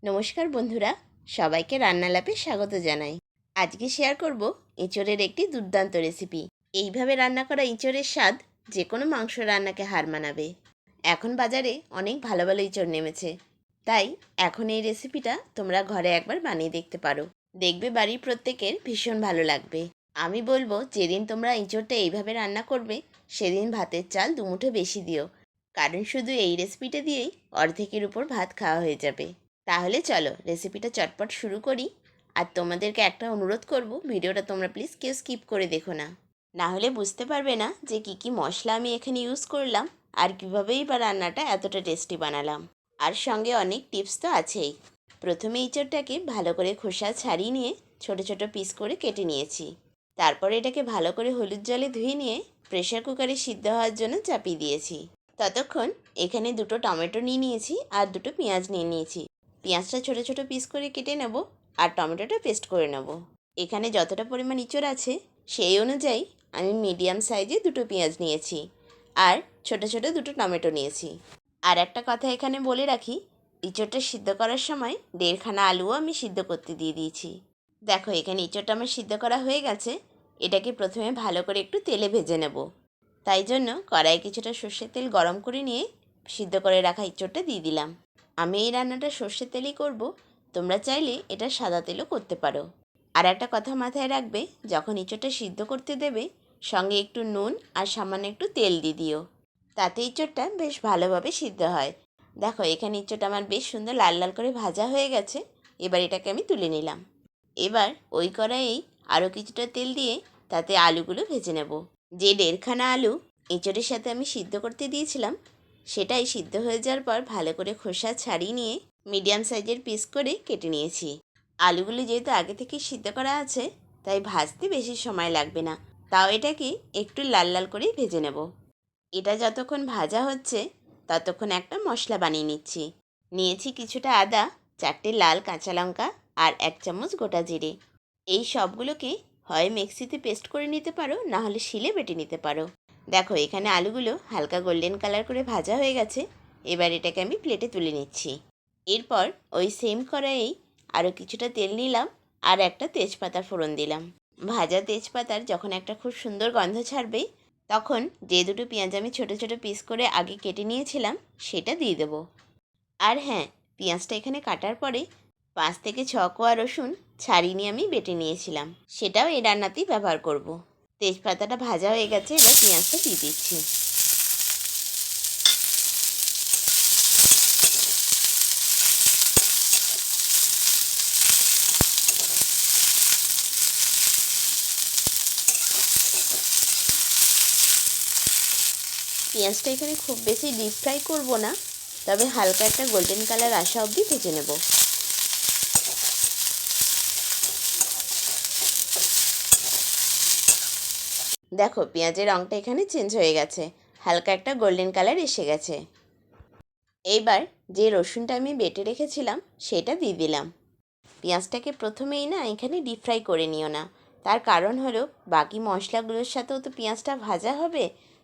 নমস্কার বন্ধুরা, সবাইকে রান্নালাপে স্বাগত জানাই। আজকে শেয়ার করব এঁচোড়ের একটি দুর্দান্ত রেসিপি। এইভাবে রান্না করা এঁচোড়ের স্বাদ যে কোনো মাংস রান্নাকে হার মানাবে। এখন বাজারে অনেক ভালো ভালো এঁচোড় নেমেছে, তাই এখন এই রেসিপিটা তোমরা ঘরে একবার বানিয়ে দেখতে পারো। দেখবে বাড়ির প্রত্যেকের ভীষণ ভালো লাগবে। আমি বলবো যেদিন তোমরা এঁচোড়টা এইভাবে রান্না করবে সেদিন ভাতের চাল দুমুঠো বেশি দিও, কারণ শুধু এই রেসিপিটা দিয়েই অর্ধেকের উপর ভাত খাওয়া হয়ে যাবে। তাহলে চলো রেসিপিটা চটপট শুরু করি। আর তোমাদেরকে একটা অনুরোধ করব, ভিডিওটা তোমরা প্লিজ কেউ স্কিপ করে দেখো না, না হলে বুঝতে পারবে না যে কী কী মশলা আমি এখানে ইউজ করলাম আর কীভাবেই বা রান্নাটা এতটা টেস্টি বানালাম। আর সঙ্গে অনেক টিপস তো আছেই। প্রথমে এঁচোড়টাকে ভালো করে খোসা ছাড়িয়ে নিয়ে ছোট ছোট পিস করে কেটে নিয়েছি। তারপরে এটাকে ভালো করে হলুদ জলে ধুয়ে নিয়ে প্রেশার কুকারে সিদ্ধ হওয়ার জন্য চাপিয়ে দিয়েছি। ততক্ষণ এখানে দুটো টমেটো নিয়ে নিয়েছি আর দুটো পেঁয়াজ নিয়ে নিয়েছি। পেঁয়াজটা ছোট ছোট পিস করে কেটে নেব আর টমেটোটা পেস্ট করে নেব। এখানে যতটা পরিমাণ ইঁচড় আছে সেই অনুযায়ী আমি মিডিয়াম সাইজে দুটো পেঁয়াজ নিয়েছি আর ছোট ছোট দুটো টমেটো নিয়েছি। আর একটা কথা এখানে বলে রাখি, ইঁচড়টা সিদ্ধ করার সময় 1.5খানা আলুও আমি সিদ্ধ করতে দিয়ে দিয়েছি। দেখো এখানে ইঁচড়টা আমার সিদ্ধ করা হয়ে গেছে। এটাকে প্রথমে ভালো করে একটু তেলে ভেজে নেব। তাই জন্য কড়াইয়ে কিছুটা সর্ষের তেল গরম করে নিয়ে সিদ্ধ করে রাখা ইঁচড়টা দিয়ে দিলাম। আমি এই রান্নাটা সর্ষের তেলেই করব, তোমরা চাইলে এটা সাদা তেলও করতে পারো। আর একটা কথা মাথায় রাখবে, যখন ইঁচড়টা সিদ্ধ করতে দেবে সঙ্গে একটু নুন আর সামান্য একটু তেল দিয়ে দিও, তাতে ইঁচড়টা বেশ ভালোভাবে সিদ্ধ হয়। দেখো এখানে ইঁচড়টা আমার বেশ সুন্দর লাল লাল করে ভাজা হয়ে গেছে। এবার এটাকে আমি তুলে নিলাম। এবার ওই কড়াইয়েই আরও কিছুটা তেল দিয়ে তাতে আলুগুলো ভেজে নেব। যে 1.5খানা আলু এঁচড়ের সাথে আমি সিদ্ধ করতে দিয়েছিলাম সেটাই সিদ্ধ হয়ে যাওয়ার পর ভালো করে খোসা ছাড়িয়ে নিয়ে মিডিয়াম সাইজের পিস করে কেটে নিয়েছি। আলুগুলো যেহেতু আগে থেকে সিদ্ধ করা আছে তাই ভাজতে বেশি সময় লাগবে না, তাও এটাকে একটু লাল লাল করেই ভেজে নেব। এটা যতক্ষণ ভাজা হচ্ছে ততক্ষণ একটা মশলা বানিয়ে নিচ্ছি। নিয়েছি কিছুটা আদা, 4টে লাল কাঁচা লঙ্কা আর 1 চামচ গোটা জিরে। এই সবগুলোকে হয় মিক্সিতে পেস্ট করে নিতে পারো, না হলে শিলে বেটে নিতে পারো। দেখো এখানে আলুগুলো হালকা গোল্ডেন কালার করে ভাজা হয়ে গেছে। এবার এটাকে আমি প্লেটে তুলে নিচ্ছি। এরপর ওই সেম কড়াইয়েই আরও কিছুটা তেল নিলাম আর একটা তেজপাতা ফোড়ন দিলাম। ভাজা তেজপাতার যখন একটা খুব সুন্দর গন্ধ ছাড়বে তখন যে দুটো পেঁয়াজ আমি ছোট ছোট পিস করে আগে কেটে নিয়েছিলাম সেটা দিয়ে দেবো। আর হ্যাঁ, পেঁয়াজটা এখানে কাটার পরে 5 থেকে 6 কোয়া রসুন ছাড়িয়ে নিয়ে আমি বেটে নিয়েছিলাম, সেটাও এই রান্নাতেই ব্যবহার করব। তেজপাতাটা ভাজা হয়ে গেছে, এবার পেঁয়াজটা দিয়ে দিচ্ছি। পেঁয়াজটা এখানে খুব বেশি ডিপ ফ্রাই করব না, তবে হালকা একটা গোল্ডেন কালার আসা অবধি ভেজে নেব। দেখো পেঁয়াজের রঙটা এখানে চেঞ্জ হয়ে গেছে, হালকা একটা গোল্ডেন কালার এসে গেছে। এইবার যে রসুনটা আমি বেটে রেখেছিলাম সেটা দিয়ে দিলাম। পেঁয়াজটাকে প্রথমেই না এখানে ডিপ ফ্রাই করে নিও না, তার কারণ হলো বাকি মশলাগুলোর সাথেও তো পেঁয়াজটা ভাজা হবে,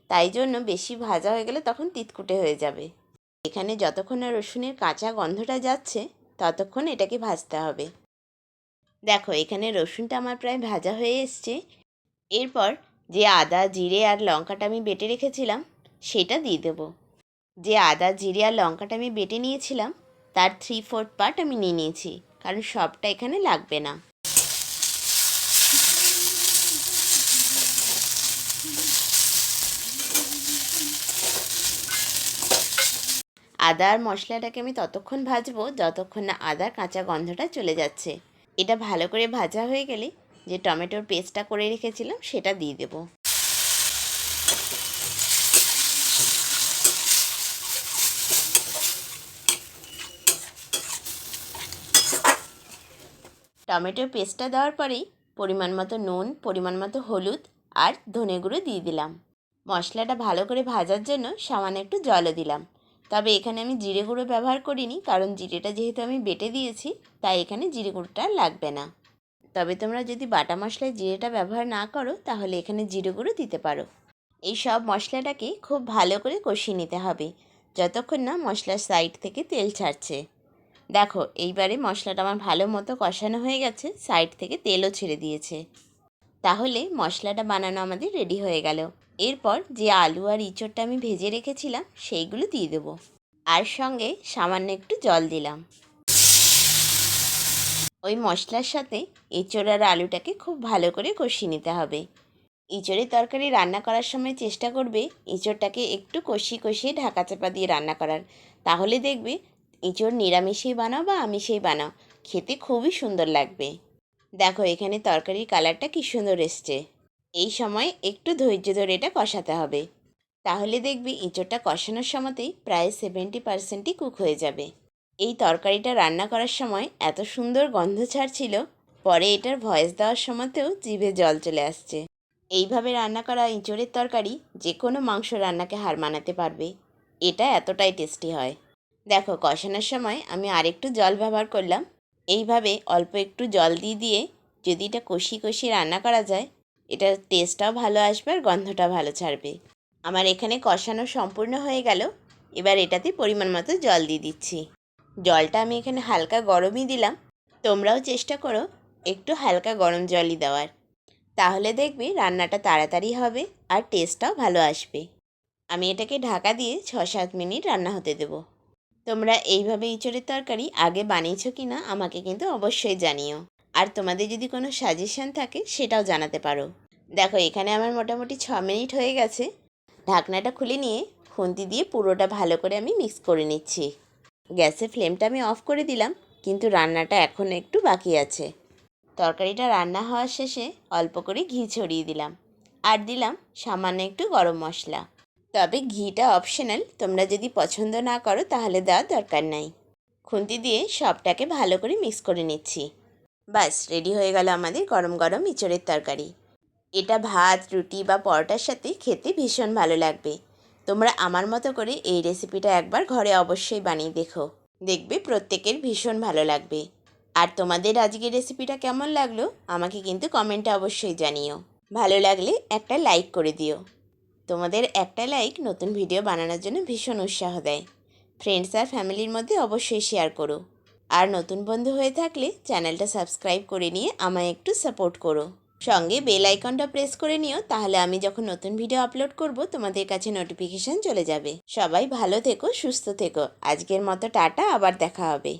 তাই জন্য বেশি ভাজা হয়ে গেলে তখন তিতকুটে হয়ে যাবে। এখানে যতক্ষণ না রসুনের কাঁচা গন্ধটা যাচ্ছে ততক্ষণ এটাকে ভাজতে হবে। দেখো এখানে রসুনটা আমার প্রায় ভাজা হয়ে এসছে। এরপর যে আদা জিরে আর লঙ্কাটা আমি বেটে রেখেছিলাম সেটা দিয়ে দেবো। যে আদা জিরে আর লঙ্কাটা আমি বেটে নিয়েছিলাম তার 3/4 পার্ট আমি নিয়ে নিয়েছি, কারণ সবটা এখানে লাগবে না। আদা আর মশলাটাকে আমি ততক্ষণ ভাজবো যতক্ষণ না আদার কাঁচা গন্ধটা চলে যাচ্ছে। এটা ভালো করে ভাজা হয়ে গেলে যে টমেটোর পেস্টটা করে রেখেছিলাম সেটা দিয়ে দেব। টমেটোর পেস্টটা দেওয়ার পরেই পরিমাণ মতো নুন, পরিমাণ মতো হলুদ আর ধনে গুঁড়ো দিয়ে দিলাম। মশলাটা ভালো করে ভাজার জন্য সামান্য একটু জলও দিলাম। তবে এখানে আমি জিরে গুঁড়ো ব্যবহার করিনি, কারণ জিরেটা যেহেতু আমি বেটে দিয়েছি তাই এখানে জিরে গুঁড়োটা লাগবে না। তবে তোমরা যদি বাটা মশলায় জিরেটা ব্যবহার না করো তাহলে এখানে জিরে গুঁড়ো দিতে পারো। এই সব মশলাটাকে খুব ভালো করে কষিয়ে নিতে হবে যতক্ষণ না মশলার সাইড থেকে তেল ছাড়ছে। দেখো এইবারে মশলাটা আমার ভালো মতো কষানো হয়ে গেছে, সাইড থেকে তেলও ছেড়ে দিয়েছে। তাহলে মশলাটা বানানো আমাদের রেডি হয়ে গেল। এরপর যে আলু আর ইঁচড়টা আমি ভেজে রেখেছিলাম সেইগুলো দিয়ে দেবো, আর সঙ্গে সামান্য একটু জল দিলাম। ওই মশলার সাথে এঁচড় আর আলুটাকে খুব ভালো করে কষিয়ে নিতে হবে। এঁচড়ের তরকারি রান্না করার সময় চেষ্টা করবে এঁচড়টাকে একটু কষিয়ে কষিয়ে ঢাকা চাপা দিয়ে রান্না করার। তাহলে দেখবে এঁচড় নিরামিষেই বানাও বা আমিষেই বানাও, খেতে খুবই সুন্দর লাগবে। দেখো এখানে তরকারির কালারটা কী সুন্দর এসছে। এই সময় একটু ধৈর্য ধরে এটা কষাতে হবে। তাহলে দেখবি এঁচড়টা কষানোর সময়তেই প্রায় 70%ই কুক হয়ে যাবে। এই তরকারিটা রান্না করার সময় এত সুন্দর গন্ধ ছাড়ছিল, পরে এটার ভয়েস দেওয়ার সময়তেও জিভে জল চলে আসছে। এইভাবে রান্না করা এঁচড়ের তরকারি যে কোনো মাংস রান্নাকে হার মানাতে পারবে। এটা এতটাই টেস্টি হয়। দেখো কষানোর সময় আমি আরেকটু জল ব্যবহার করলাম। এইভাবে অল্প একটু জল দিয়ে দিয়ে যদি এটা কষিয়ে কষিয়ে রান্না করা যায়, এটার টেস্টটাও ভালো আসবে আর গন্ধটাও ভালো ছাড়বে। আমার এখানে কষানো সম্পূর্ণ হয়ে গেল। এবার এটাতে পরিমাণ মতো জল দিয়ে দিচ্ছি। জলটা আমি এখানে হালকা গরমই দিলাম। তোমরাও চেষ্টা করো একটু হালকা গরম জলই দেওয়ার। তাহলে দেখবে রান্নাটা তাড়াতাড়ি হবে আর টেস্টটাও ভালো আসবে। আমি এটাকে ঢাকা দিয়ে 6-7 মিনিট রান্না হতে দেব। তোমরা এইভাবে এঁচড়ের তরকারি আগে বানিয়েছো কি না আমাকে কিন্তু অবশ্যই জানিও। আর তোমাদের যদি কোনো সাজেশন থাকে সেটাও জানাতে পারো। দেখো এখানে আমার মোটামুটি 6 মিনিট হয়ে গেছে। ঢাকনাটা খুলে নিয়ে খুন্তি দিয়ে পুরোটা ভালো করে আমি মিক্স করে নিচ্ছি। গ্যাসের ফ্লেমটা আমি অফ করে দিলাম, কিন্তু রান্নাটা এখনও একটু বাকি আছে। তরকারিটা রান্না হওয়ার শেষে অল্প করে ঘি ছড়িয়ে দিলাম, আর দিলাম সামান্য একটু গরম মশলা। তবে ঘিটা অপশনাল, তোমরা যদি পছন্দ না করো তাহলে দেওয়ার দরকার নাই। খুন্তি দিয়ে সবটাকে ভালো করে মিক্স করে নিচ্ছি। ব্যাস রেডি হয়ে গেল আমাদের গরম গরম এঁচড়ের তরকারি। এটা ভাত, রুটি বা পরোটার সাথে খেতে ভীষণ ভালো লাগবে। তোমরা আমার মতো করে এই রেসিপিটা একবার ঘরে অবশ্যই বানিয়ে দেখো, দেখবে প্রত্যেকের ভীষণ ভালো লাগবে। আর তোমাদের আজকের রেসিপিটা কেমন লাগলো আমাকে কিন্তু কমেন্টে অবশ্যই জানিও। ভালো লাগলে একটা লাইক করে দিও। তোমাদের একটা লাইক নতুন ভিডিও বানানোর জন্য ভীষণ উৎসাহ দেয়। ফ্রেন্ডস আর ফ্যামিলির মধ্যে অবশ্যই শেয়ার করো। আর নতুন বন্ধু হয়ে থাকলে চ্যানেলটা সাবস্ক্রাইব করে নিয়ে আমায় একটু সাপোর্ট করো। সঙ্গে বেল আইকনটা প্রেস করে নিও, তাহলে আমি যখন নতুন ভিডিও আপলোড করব তোমাদের কাছে নোটিফিকেশান চলে যাবে। সবাই ভালো থেকো, সুস্থ থেকো। আজকের মতো টাটা, আবার দেখা হবে।